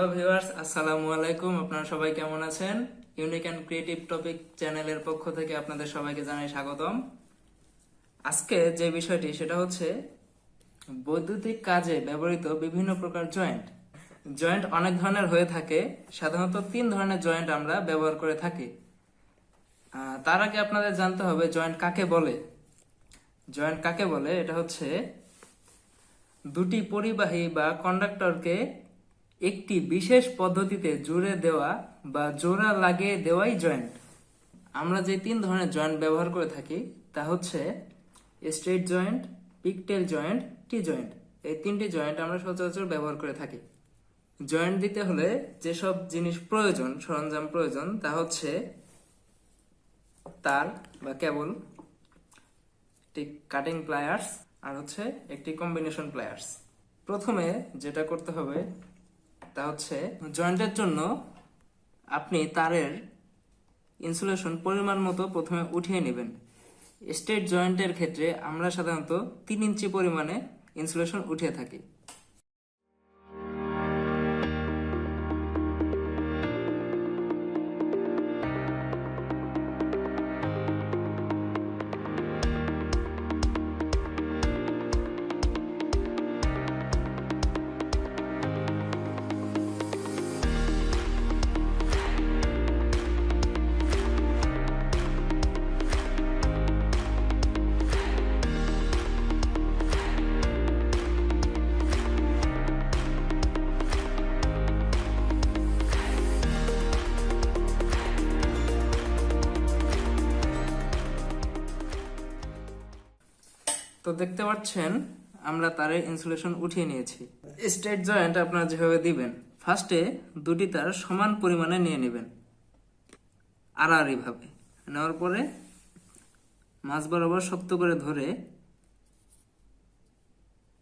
Hello viewers, আসসালামু আলাইকুম। আপনারা সবাই কেমন আছেন? ইউনিক অ্যান্ড ক্রিয়েটিভ টপিক চ্যানেলের পক্ষ থেকে আপনাদের সবাইকে জানাই স্বাগতম। আজকে যে বিষয়টি সেটা হচ্ছে বৈদ্যুতিক কাজে ব্যবহৃত বিভিন্ন প্রকার জয়েন্ট। জয়েন্ট অনেক ধরনের হয়ে থাকে, সাধারণত 3 ধরনের জয়েন্ট আমরা ব্যবহার করে থাকি। তার আগে আপনাদের জানতে হবে জয়েন্ট কাকে বলে। জয়েন্ট কাকে বলে, এটা হচ্ছে দুটি পরিবাহী বা কন্ডাক্টরকে একটি বিশেষ পদ্ধতিতে জুড়ে দেওয়া বা জোড়া লাগিয়ে দেওয়াই জয়েন্ট। আমরা যে 3 ধরনের জয়েন্ট ব্যবহার করে থাকি তা হচ্ছে স্ট্রেট জয়েন্ট, পিকটেল জয়েন্ট, টি জয়েন্ট। এই 3টি জয়েন্ট আমরা সচরাচর ব্যবহার করে থাকি। জয়েন্ট দিতে হলে যেসব জিনিস প্রয়োজন, সরঞ্জাম প্রয়োজন, তা হচ্ছে তার বা কেবল, একটি কাটিং প্লায়ার্স, আর হচ্ছে একটি কম্বিনেশন প্লায়ার্স। প্রথমে যেটা করতে হবে তা হচ্ছে জয়েন্টের জন্য আপনি তারের ইনসুলেশন পরিমাণ মতো প্রথমে উঠিয়ে নেবেন। স্ট্রেট জয়েন্টের ক্ষেত্রে আমরা সাধারণত 3 ইঞ্চি পরিমাণে ইনসুলেশন উঠিয়ে থাকি। তো দেখতে পাচ্ছেন আমরা তারের ইনসুলেশন উঠিয়ে নিয়েছি। স্ট্রেট জয়েন্ট আপনারা যেভাবে দিবেন, ফার্স্টে দুটি তার সমান পরিমাণে নিয়ে নেবেন, আড়াআড়ি ভাবে নেওয়ার পরে মাঝ বরাবর শক্ত করে ধরে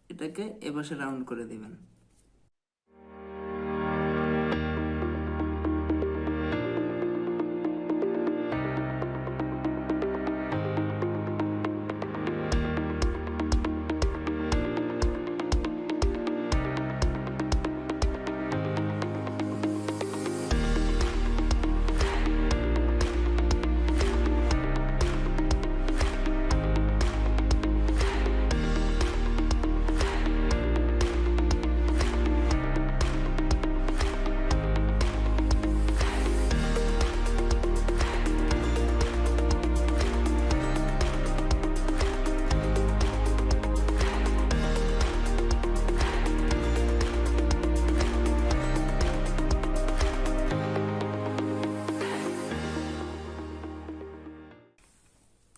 এটাকে এপাশে রাউন্ড করে দিবেন।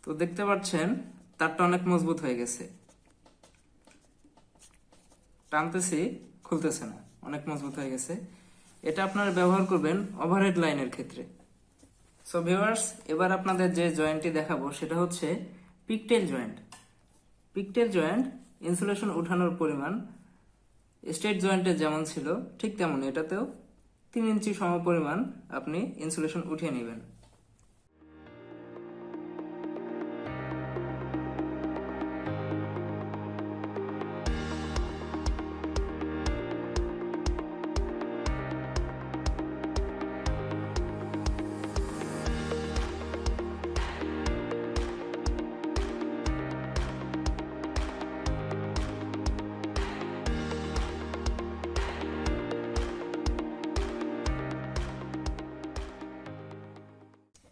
তো দেখতে পাচ্ছেন তারটা অনেক মজবুত হয়ে গেছে, টানতেছি খুলতেছে না, অনেক মজবুত হয়ে গেছে। এটা আপনারা ব্যবহার করবেন ওভারহেড লাইনের ক্ষেত্রে। সো ভিউয়ার্স, এবার আপনাদের যে জয়েন্টটি দেখাবো সেটা হচ্ছে pigtail joint. Pigtail joint insulation উঠানোর পরিমাণ স্ট্রেট জয়েন্টে যেমন ছিল ঠিক তেমন এটাতেও 3 ইঞ্চি সম পরিমাণ আপনি ইনসুলেশন উঠিয়ে নেবেন।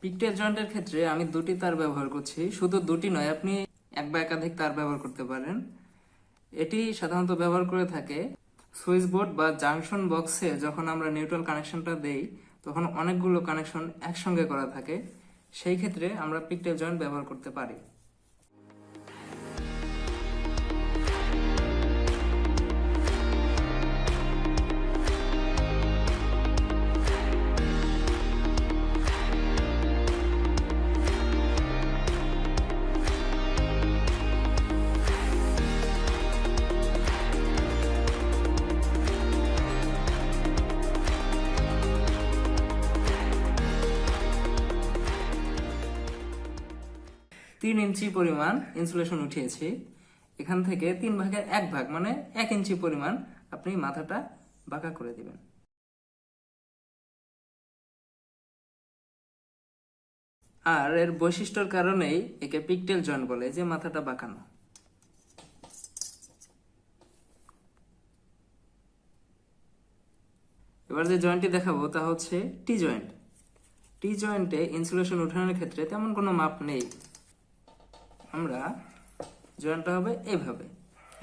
পিকটেল জয়েন্টের ক্ষেত্রে আমি 2টি তার ব্যবহার করছি। শুধু 2টি নয়, আপনি এক বা একাধিক তার ব্যবহার করতে পারেন। এটি সাধারণত ব্যবহার করে থাকে সুইচ বোর্ড বা জাংশন বক্সে। যখন আমরা নিউট্রাল কানেকশনটা দেই তখন অনেকগুলো কানেকশন একসঙ্গে করা থাকে, সেই ক্ষেত্রে আমরা পিকটেল জয়েন্ট ব্যবহার করতে পারি। তিন ইঞ্চি পরিমাণ ইনসুলেশন উঠিয়েছি। এখান থেকে 3 ভাগের 1 ভাগ মানে 1 ইঞ্চি পরিমাণ আপনি মাথাটা বাঁকা করে দিবেন। আর এর বৈশিষ্ট্যর কারণেই একে পিকটেল জয়েন্ট বলে, যে মাথাটা বাঁকানো। এবার যে জয়েন্টটি দেখাবো তা হচ্ছে টি জয়েন্ট। টি জয়েন্টে ইনসুলেশন উঠানোর ক্ষেত্রে তেমন কোনো মাপ নেই। আমরা জয়েন্টটা হবে এইভাবে,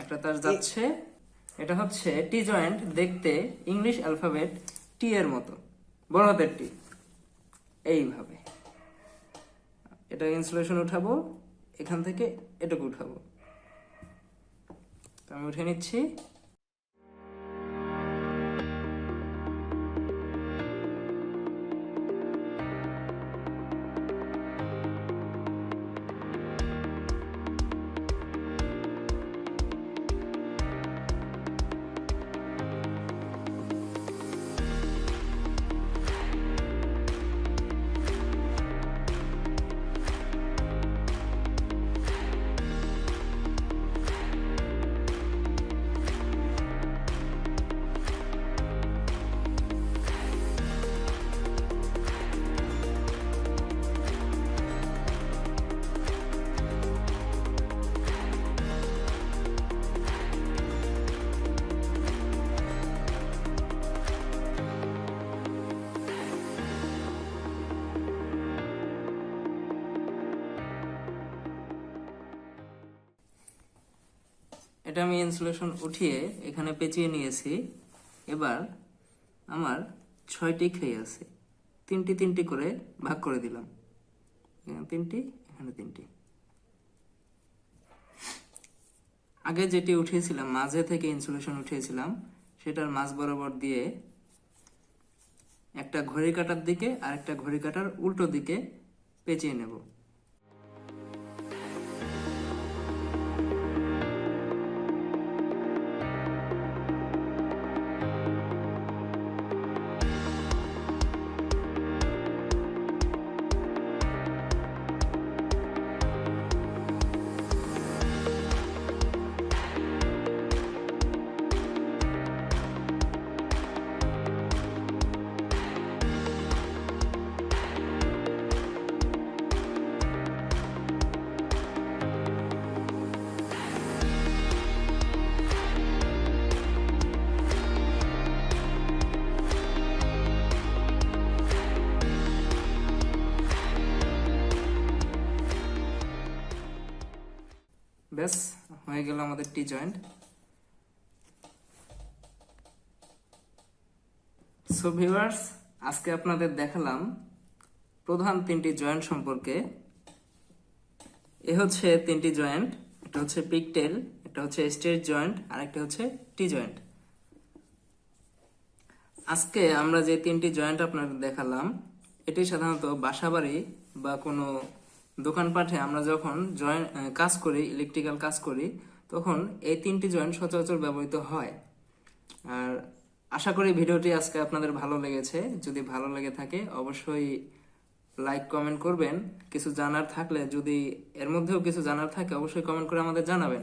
একটা তার যাচ্ছে। এটা হচ্ছে টি জয়েন্ট, দেখতে ইংলিশ অ্যালফাবেট টি এর মতো, বড় হাতের টি। এইভাবে এটা ইনসুলেশন উঠাবো, এখান থেকে এটুকু উঠাবো। আমি উঠে নিচ্ছি। এটা আমি ইনসুলেশন উঠিয়ে এখানে পেঁচিয়ে নিয়েছি। এবার আমার 6টি খেয়ে আছে, 3টি 3টি করে ভাগ করে দিলাম। এখানে 3টি, এখানে 3টি। আগে যেটি উঠিয়েছিলাম, মাঝে থেকে ইনসুলেশন উঠিয়েছিলাম, সেটার মাঝ বরাবর দিয়ে একটা ঘড়ি কাটার দিকে আর একটা ঘড়ি কাটার উল্টো দিকে পেঁচিয়ে নেব। ব্যাস, হয়ে গেল আমাদের টি জয়েন্ট। সো ভিউয়ার্স, আজকে আপনাদের দেখালাম প্রধান 3টি জয়েন্ট সম্পর্কে। এ হচ্ছে 3টি জয়েন্ট, একটা হচ্ছে পিকটেল, একটা হচ্ছে স্ট্রেট জয়েন্ট, আর একটা হচ্ছে টি জয়েন্ট। আজকে আমরা যে 3টি জয়েন্ট আপনাদের দেখালাম, এটি সাধারণত বাসাবাড়ি বা কোনো দোকানপাটে আমরা যখন কাজ করি, ইলেকট্রিক্যাল কাজ করি, তখন এই 3টি জয়েন্ট সচরাচর ব্যবহৃত হয়। আর আশা করি ভিডিওটি আজকে আপনাদের ভালো লেগেছে। যদি ভালো লেগে থাকে অবশ্যই লাইক কমেন্ট করবেন। কিছু জানার থাকলে, যদি এর মধ্যেও কিছু জানার থাকে, অবশ্যই কমেন্ট করে আমাদের জানাবেন।